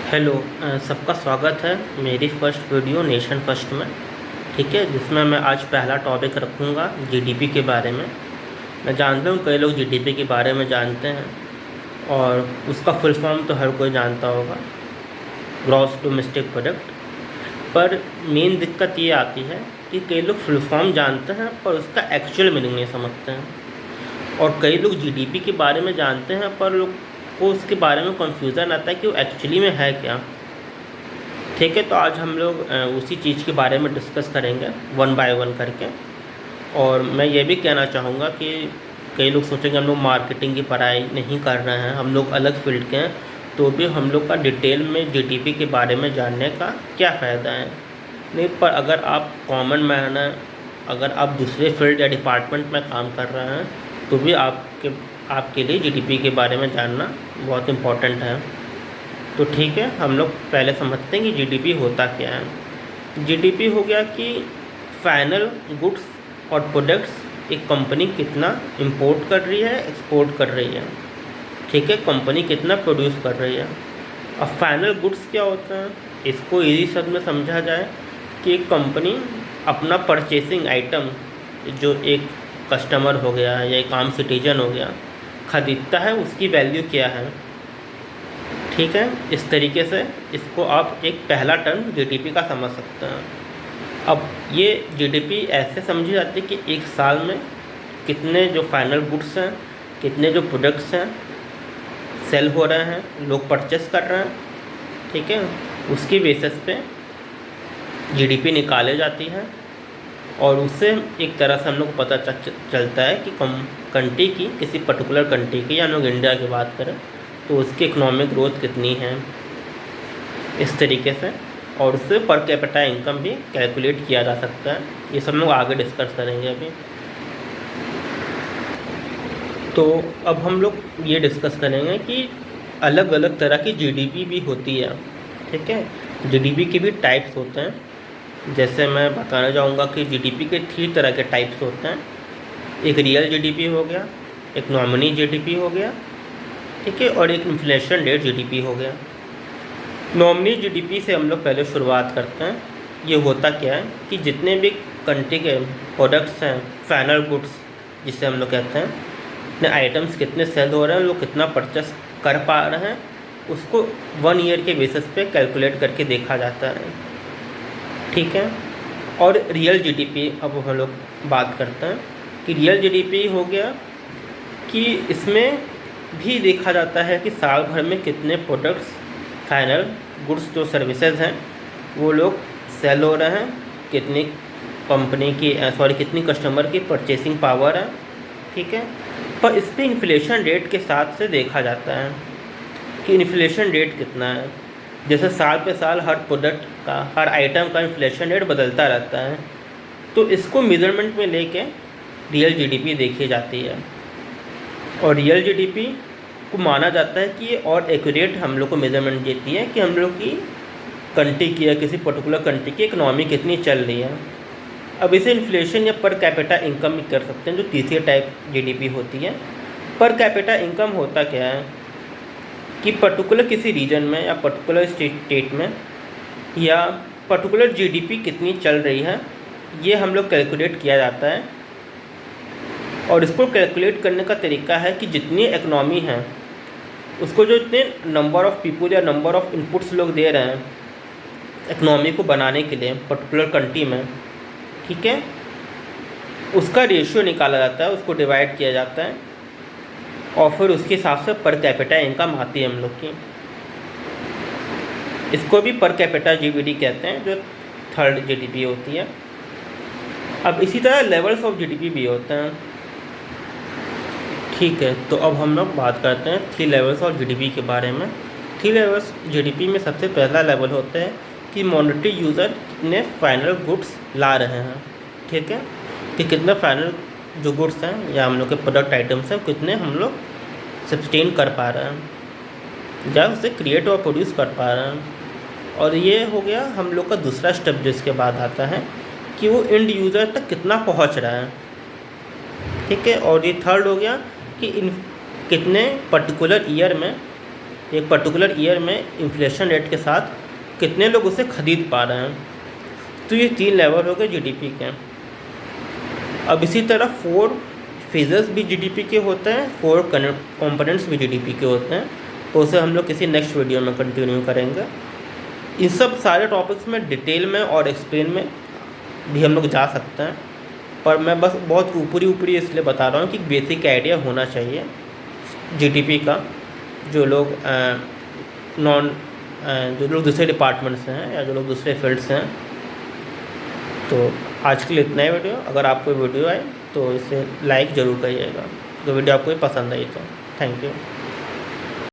Hello. सबका स्वागत है मेरी फर्स्ट वीडियो नेशन फर्स्ट में। ठीक है, जिसमें मैं आज पहला टॉपिक रखूँगा जीडीपी के बारे में। मैं जानता हूँ कई लोग जीडीपी के बारे में जानते हैं और उसका फुल फॉर्म तो हर कोई जानता होगा, ग्रॉस डोमेस्टिक प्रोडक्ट। पर मेन दिक्कत ये आती है कि कई लोग फुल फॉर्म जानते हैं पर उसका एक्चुअल मीनिंग नहीं समझते हैं, और कई लोग जीडीपी के बारे में जानते हैं पर लोग को उसके बारे में कन्फ्यूज़न आता है कि वो एक्चुअली में है क्या। ठीक है, तो आज हम लोग उसी चीज़ के बारे में डिस्कस करेंगे वन बाय वन करके। और मैं ये भी कहना चाहूँगा कि कई लोग सोचेंगे हम लोग मार्केटिंग की पढ़ाई नहीं कर रहे हैं, हम लोग अलग फील्ड के हैं, तो भी हम लोग का डिटेल में जीडीपी के बारे में जानने का क्या फ़ायदा है। नहीं, पर अगर आप कॉमन मैन हैं, अगर आप दूसरे फील्ड या डिपार्टमेंट में काम कर रहे हैं, तो भी आपके लिए जीडीपी के बारे में जानना बहुत इम्पोर्टेंट है। तो ठीक है, हम लोग पहले समझते हैं कि जीडीपी होता क्या है। जीडीपी हो गया कि फाइनल गुड्स और प्रोडक्ट्स एक कंपनी कितना इंपोर्ट कर रही है, एक्सपोर्ट कर रही है। ठीक है, कंपनी कितना प्रोड्यूस कर रही है। अब फाइनल गुड्स क्या होता है, इसको इजी शब्द में समझा जाए कि एक कंपनी अपना परचेसिंग आइटम, जो एक कस्टमर हो गया या एक आम सिटीजन हो गया, ख़रीदता है, उसकी वैल्यू क्या है। ठीक है, इस तरीके से इसको आप एक पहला टर्म जीडीपी का समझ सकते हैं। अब ये जीडीपी ऐसे समझी जाती है कि एक साल में कितने जो फाइनल गुड्स हैं, कितने जो प्रोडक्ट्स हैं सेल हो रहे हैं, लोग परचेस कर रहे हैं। ठीक है, उसकी बेसिस पे जीडीपी निकाले जाती है, और उससे एक तरह से हम लोग को पता चलता है कि कंट्री की, किसी पर्टिकुलर कंट्री की, या हम लोग इंडिया की बात करें तो उसकी इकोनॉमिक ग्रोथ कितनी है, इस तरीके से। और उससे पर कैपिटा इनकम भी कैलकुलेट किया जा सकता है। ये सब लोग आगे डिस्कस करेंगे अभी। तो अब हम लोग ये डिस्कस करेंगे कि अलग अलग तरह की जीडीपी भी होती है। ठीक है, जीडीपी के भी टाइप्स होते हैं। जैसे मैं बताना चाहूँगा कि जीडीपी के 3 तरह के टाइप्स होते हैं। एक रियल जीडीपी हो गया, एक नॉमिनी जीडीपी हो गया, ठीक है, और एक इन्फ्लेशन रेट जीडीपी हो गया। नॉमिनी जीडीपी से हम लोग पहले शुरुआत करते हैं। ये होता क्या है कि जितने भी कंट्री के प्रोडक्ट्स हैं, फाइनल गुड्स जिसे हम लोग कहते हैं, इतने आइटम्स कितने सेल हो रहे हैं, लोग कितना परचेस कर पा रहे हैं, उसको 1 ईयर के बेसिस पे कैलकुलेट करके देखा जाता है। ठीक है, और रियल जीडीपी अब हम लोग बात करते हैं कि रियल जीडीपी हो गया कि इसमें भी देखा जाता है कि साल भर में कितने प्रोडक्ट्स, फाइनल गुड्स जो सर्विसेज हैं, वो लोग सेल हो रहे हैं, कितनी कंपनी की कितनी कस्टमर की परचेसिंग पावर है। ठीक है, पर इस पर इन्फ्लेशन रेट के साथ से देखा जाता है कि इन्फ्लेशन रेट कितना है। जैसे साल पे साल हर प्रोडक्ट का, हर आइटम का इन्फ्लेशन रेट बदलता रहता है, तो इसको मेजरमेंट में लेके रियल जीडीपी देखी जाती है। और रियल जीडीपी को माना जाता है कि ये और एक्यूरेट हम लोग को मेजरमेंट देती है कि हम लोग की कंट्री की या किसी पर्टिकुलर कंट्री की इकनॉमी कितनी चल रही है। अब इसे इन्फ्लेशन या पर कैपिटा इनकम भी कर सकते हैं, जो तीसरी टाइप जीडीपी होती है। पर कैपिटा इनकम होता क्या है कि पर्टिकुलर किसी रीजन में या पर्टिकुलर स्टेट में या पर्टिकुलर जीडीपी कितनी चल रही है, ये हम लोग कैलकुलेट किया जाता है। और इसको कैलकुलेट करने का तरीका है कि जितनी इकनॉमी है, उसको जो इतने नंबर ऑफ़ पीपल या नंबर ऑफ़ इनपुट्स लोग दे रहे हैं इकनॉमी को बनाने के लिए पर्टिकुलर कंट्री में, ठीक है, उसका रेशियो निकाला जाता है, उसको डिवाइड किया जाता है, और फिर उसके हिसाब से पर कैपिटा इनकम आती है हम लोग की। इसको भी पर कैपिटा जीडीपी कहते हैं, जो थर्ड जीडीपी होती है। अब इसी तरह लेवल्स ऑफ जीडीपी भी होते हैं। ठीक है, तो अब हम लोग बात करते हैं 3 लेवल्स ऑफ जीडीपी के बारे में। 3 लेवल्स जीडीपी में सबसे पहला लेवल होता है कि मॉनेटरी यूज़र कितने फाइनल गुड्स ला रहे हैं। ठीक है, कि कितने फाइनल जो गुड्स हैं या हम लोग के प्रोडक्ट आइटम्स हैं, कितने हम लोग सस्टेन कर पा रहे हैं या उसे क्रिएट और प्रोड्यूस कर पा रहे हैं। और ये हो गया हम लोग का दूसरा स्टेप, जिसके बाद आता है कि वो एंड यूज़र तक कितना पहुंच रहा है। ठीक है, और ये थर्ड हो गया कि इन कितने पर्टिकुलर ईयर में एक पर्टिकुलर ईयर में इन्फ्लेशन रेट के साथ कितने लोग उसे खरीद पा रहे हैं। तो ये 3 लेवल हो गए जीडीपी के। अब इसी तरह 4 फेजेस भी जीडीपी के होते हैं, 4 कंपोनेंट्स भी जीडीपी के होते हैं। तो उसे हम लोग किसी नेक्स्ट वीडियो में कंटिन्यू करेंगे। इन सब सारे टॉपिक्स में डिटेल में और एक्सप्लेन में भी हम लोग जा सकते हैं, पर मैं बस बहुत ऊपरी इसलिए बता रहा हूँ कि बेसिक आइडिया होना चाहिए जीडीपी का। जो लोग दूसरे डिपार्टमेंट से हैं या जो लोग दूसरे फील्ड से हैं। तो आज के लिए इतना ही वीडियो। अगर आपको वीडियो आए तो इसे लाइक ज़रूर करिएगा, तो वीडियो आपको पसंद आई तो। Thank you.